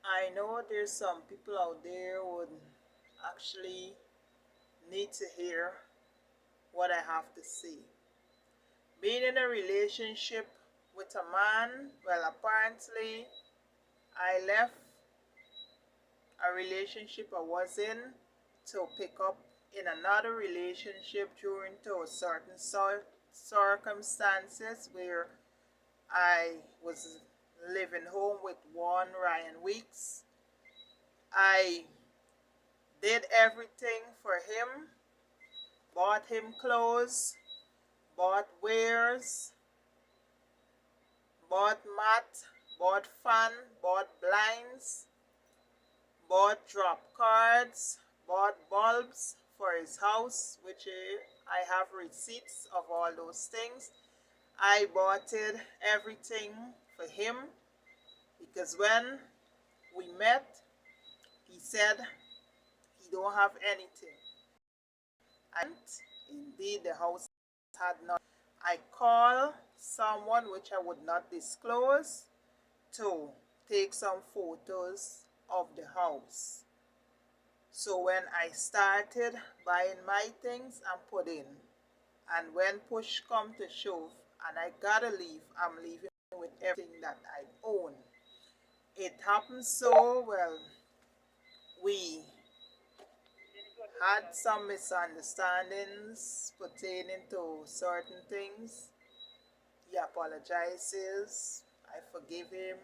I know there's some people out there who would actually need to hear what I have to say. Being in a relationship with a man, well, apparently, I left a relationship I was in to pick up in another relationship during to certain circumstances where I was living home with one Ryan Weeks. I did everything for him, bought him clothes, bought wares, bought mat, bought fan, bought blinds, bought drop cards, bought bulbs for his house, which I have receipts of all those things. I bought it, everything for him because when we met, he said he don't have anything. And indeed, the house had none. I called someone which I would not disclose to take some photos of the house. So when I started buying my things and put in, and when push come to shove and I gotta leave, I'm leaving with everything that I own. It happened so well. We had some misunderstandings pertaining to certain things. He apologizes. I forgive him.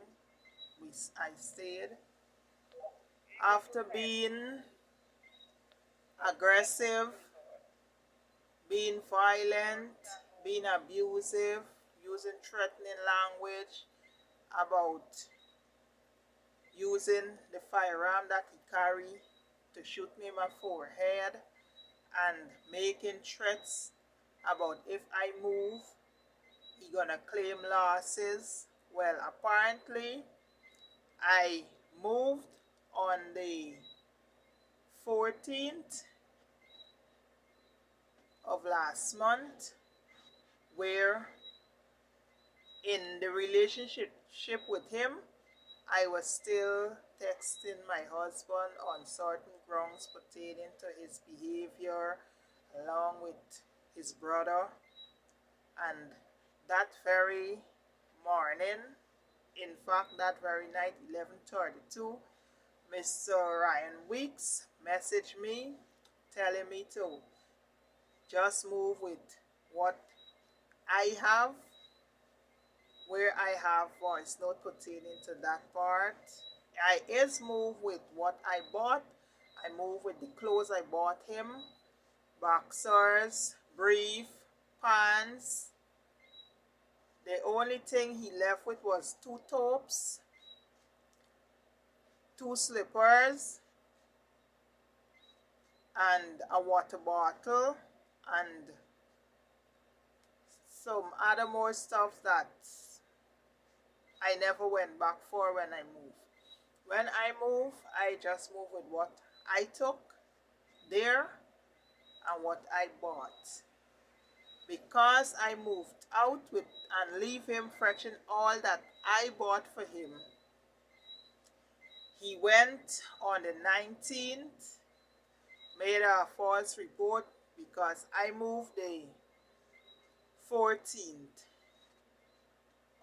I stayed. After being aggressive, being violent, being abusive, using threatening language about using the firearm that he carried to shoot me in my forehead and making threats about if I move, he gonna claim losses. Well, apparently, I moved on the 14th of last month, where in the relationship with him, I was still texting my husband on certain grounds pertaining to his behavior along with his brother. And that very morning, in fact that very night, 11:32, Mr. Ryan Weeks messaged me telling me to just move with what I have, where I have voice note pertaining to that part. I is move with what I bought. I move with the clothes I bought him, boxers, brief, pants. The only thing he left with was two tops, two slippers, and a water bottle, and some other more stuff that I never went back for when I moved. When I move, I just move with what I took there and what I bought. Because I moved out with and leave him fetching all that I bought for him, he went on the 19th, made a false report because I moved the 14th.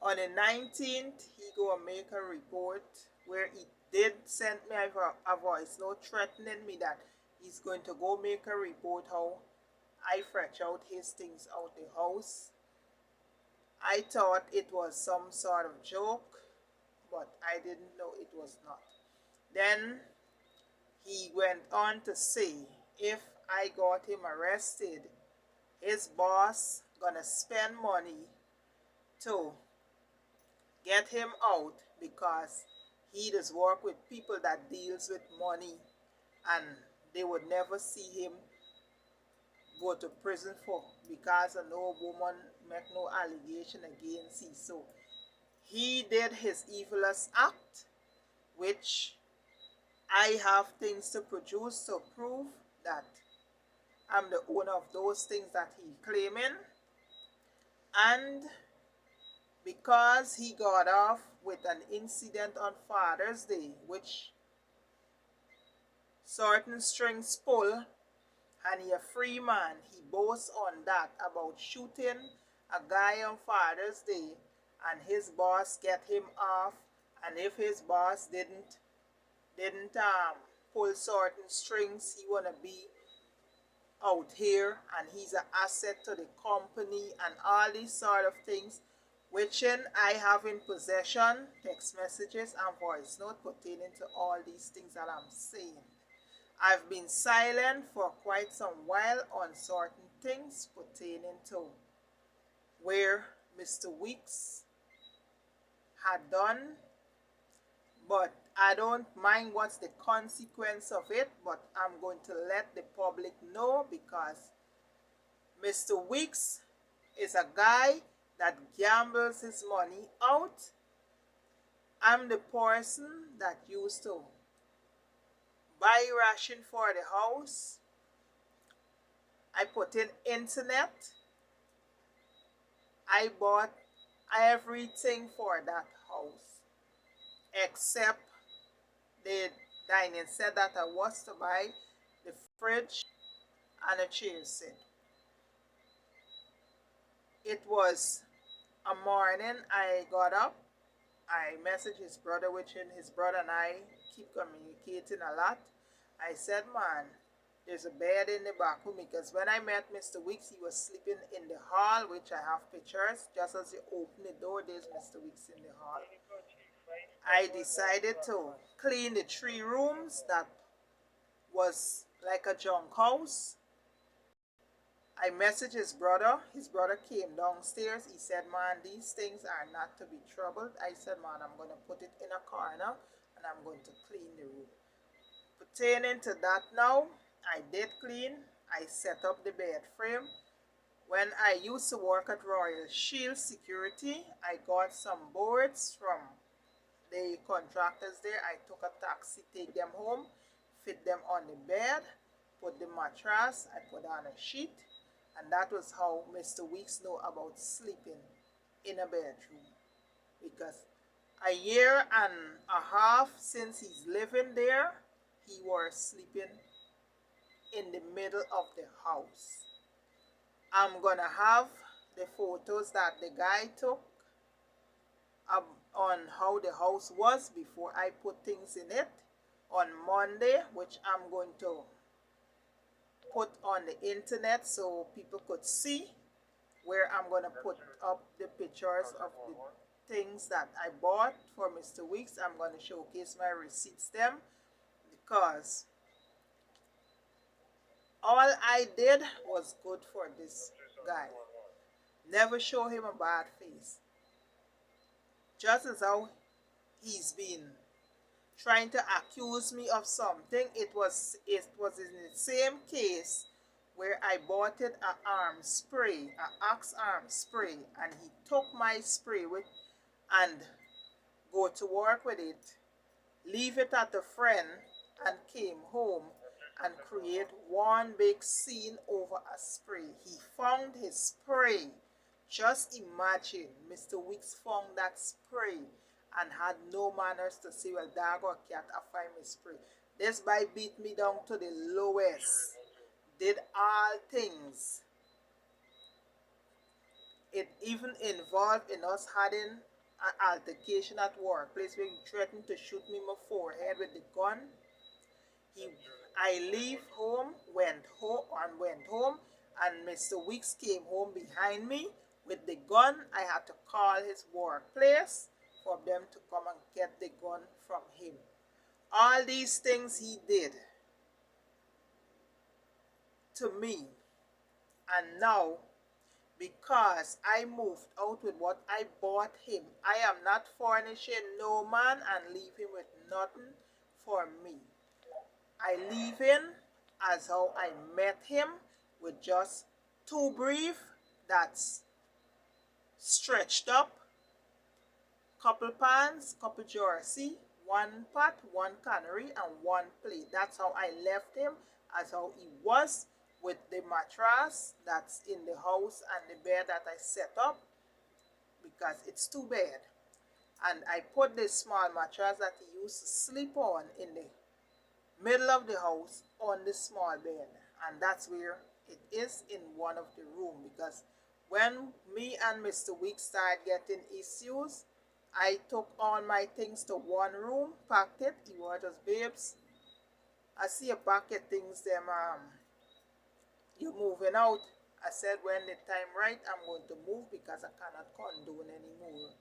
On the 19th, he go and make a report where he did send me a voice note threatening me that he's going to go make a report how I fetch out his things out the house. I thought it was some sort of joke, but I didn't know it was not. Then he went on to say if I got him arrested, his boss gonna spend money to get him out because he does work with people that deals with money and they would never see him go to prison for because of no woman make no allegation against him. So he did his evilest act, which I have things to produce to prove that I'm the owner of those things that he claiming. And because he got off with an incident on Father's Day, which certain strings pull, and he a free man. He boasts on that about shooting a guy on Father's Day, and his boss get him off. And if his boss didn't pull certain strings, he wanna be out here, and he's an asset to the company, and all these sort of things, which I have in possession, text messages and voice note pertaining to all these things that I'm saying. I've been silent for quite some while on certain things pertaining to where Mr. Weeks had done, but I don't mind what's the consequence of it, but I'm going to let the public know, because Mr. Weeks is a guy that gambles his money out. I'm the person that used to buy ration for the house. I put in internet. I bought everything for that house except the dining set that I was to buy, the fridge, and a chair set. It was a morning I got up. I messaged his brother, which his brother and I keep communicating a lot. I said, man, there's a bed in the back room, because when I met Mr. Weeks, he was sleeping in the hall, which I have pictures. Just as you open the door, there's Mr. Weeks in the hall. I decided to clean the 3 rooms that was like a junk house. I messaged his brother. His brother came downstairs. He said, man, these things are not to be troubled. I said, man, I'm going to put it in a corner and I'm going to clean the room. Pertaining to that now, I did clean. I set up the bed frame. When I used to work at Royal Shield Security, I got some boards from the contractors there. I took a taxi, take them home, fit them on the bed, put the mattress, I put on a sheet, and that was how Mr. Weeks knew about sleeping in a bedroom. Because a year and a half since he's living there, he was sleeping in the middle of the house. I'm gonna have the photos that the guy took on how the house was before I put things in it on Monday, which I'm going to put on the internet so people could see, where I'm going to put up the pictures of the things that I bought for Mr. Weeks. I'm going to showcase my receipts them, because all I did was good for this guy. Never show him a bad face. Just as how he's been trying to accuse me of something, it was in the same case where I bought it an arm spray, an Axe arm spray, and he took my spray with and go to work with it, leave it at a friend, and came home and create one big scene over a spray. He found his spray. Just imagine, Mr. Weeks found that spray and had no manners to say, well, dog or cat, I find my spray. This boy beat me down to the lowest. Did all things. It even involved in us having an altercation at workplace where he threatened to shoot me in my forehead with the gun. I leave home, went home, and Mr. Weeks came home behind me with the gun. I had to call his workplace for them to come and get the gun from him. All these things he did to me, and now, because I moved out with what I bought him, I am not furnishing no man and leave him with nothing for me. I leave him as how I met him, with just 2 brief that's stretched up, couple pans, couple jersey, 1 pot, 1 canary, and 1 plate. That's how I left him, as how he was, with the mattress that's in the house and the bed that I set up, because it's too bad. And I put this small mattress that he used to sleep on in the middle of the house on this small bed, and that's where it is, in one of the room. Because when me and Mr. Weeks started getting issues, I took all my things to one room, packed it. He was just, babes, I see you pack your things them, you moving out. I said when the time right, I'm going to move because I cannot condone anymore.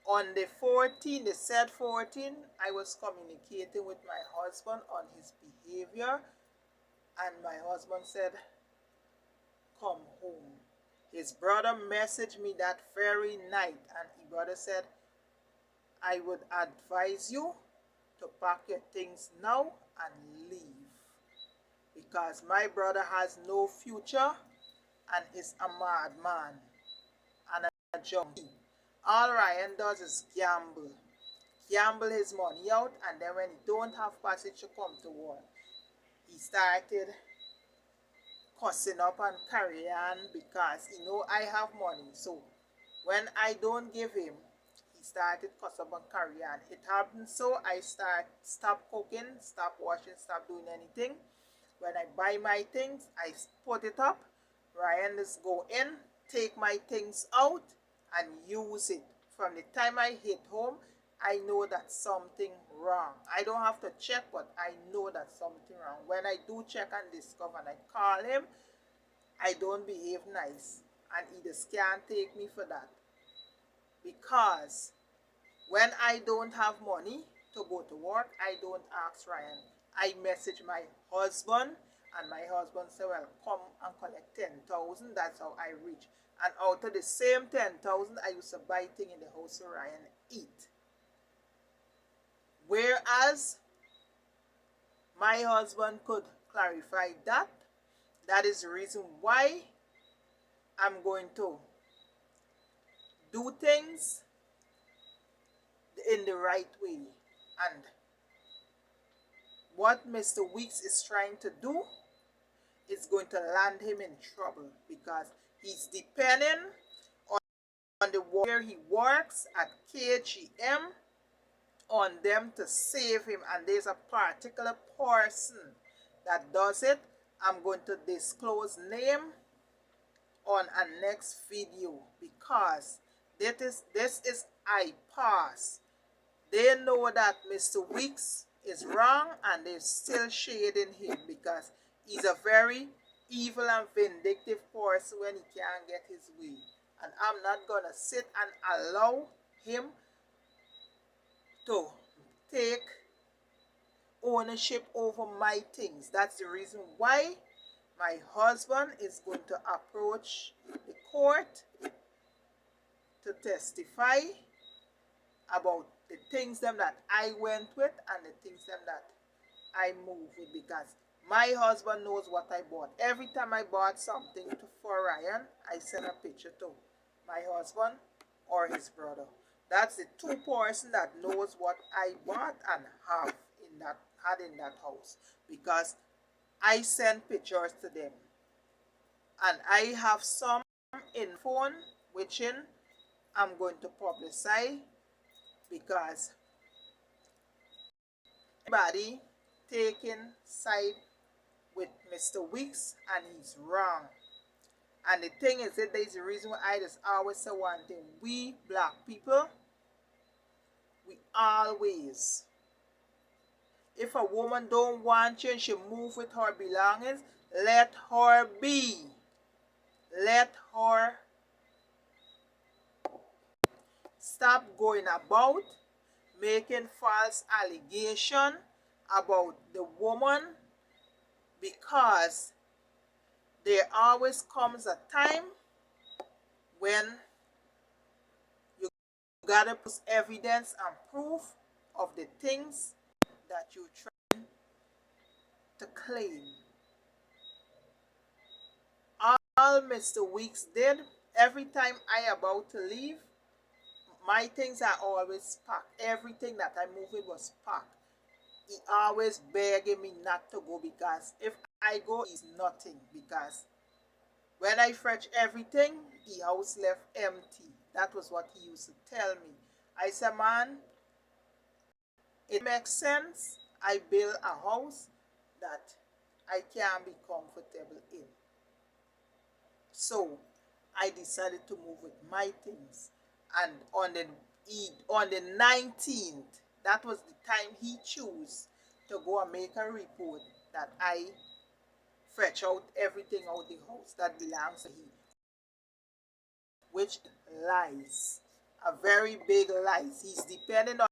On the 14th, the said 14th, I was communicating with my husband on his behavior, and my husband said, come home. His brother messaged me that very night, and his brother said, I would advise you to pack your things now and leave, because my brother has no future and is a madman and a junkie. All Ryan does is gamble his money out, and then when he don't have passage to come to work, he started cussing up and carry on because he know I have money. So when I don't give him, he started cuss up and carry on. It happened, so I stop cooking, stop washing, stop doing anything. When I buy my things, I put it up. Ryan just go in, take my things out, and use it. From the time I hit home, I know that something wrong. I don't have to check, but I know that something wrong. When I do check and discover, and I call him, I don't behave nice, and he just can't take me for that. Because when I don't have money to go to work, I don't ask Ryan. I message my husband, and my husband said, well, come and collect 10,000. That's how I reach. And out of the same 10,000, I used to buy things in the house so Ryan eat. Whereas my husband could clarify that. That is the reason why I'm going to do things in the right way. And what Mr. Weeks is trying to do is going to land him in trouble, because he's depending on the where he works at KGM, on them to save him. And there's a particular person that does it. I'm going to disclose name on a next video, because this is I pass. They know that Mr. Weeks is wrong, and they're still shading him because he's a very evil and vindictive person when he can't get his way. And I'm not gonna sit and allow him to take ownership over my things. That's the reason why my husband is going to approach the court to testify about the things them that I went with and the things them that I moved with, because my husband knows what I bought. Every time I bought something for Ryan, I send a picture to my husband or his brother. That's the two person that knows what I bought and had in that house, because I send pictures to them. And I have some in phone which I'm going to publicize, because everybody taking side with Mr. Weeks, and he's wrong. And the thing is that there's a reason why I just always say one thing. We black people, we always, if a woman don't want you and she move with her belongings, let her be. Let her stop going about making false allegation about the woman, because there always comes a time when you gotta put evidence and proof of the things that you're trying to claim. All Mr. Weeks did, every time I about to leave, my things are always packed. Everything that I move with was packed. He always begging me not to go, because if I go, it's nothing. Because when I fetch everything, the house left empty. That was what he used to tell me. I said, man, it makes sense. I build a house that I can be comfortable in. So I decided to move with my things. And on the 19th, that was the time he chose to go and make a report that I fetch out everything out the house that belongs to him, which lies, a very big lies. He's depending on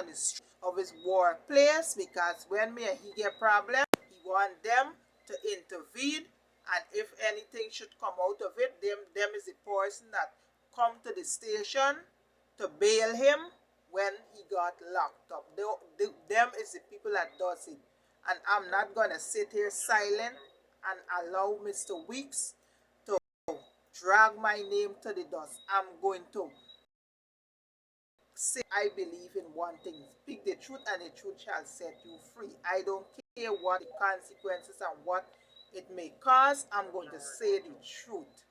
the strength of his workplace, because when me and he get problem, he want them to intervene, and if anything should come out of it, them is the person that come to the station to bail him when he got locked up. Them is the people that does it. And I'm not gonna sit here silent and allow Mr. Weeks to drag my name to the dust. I'm going to say I believe in one thing: speak the truth, and the truth shall set you free. I don't care what the consequences and what it may cause. I'm going to say the truth.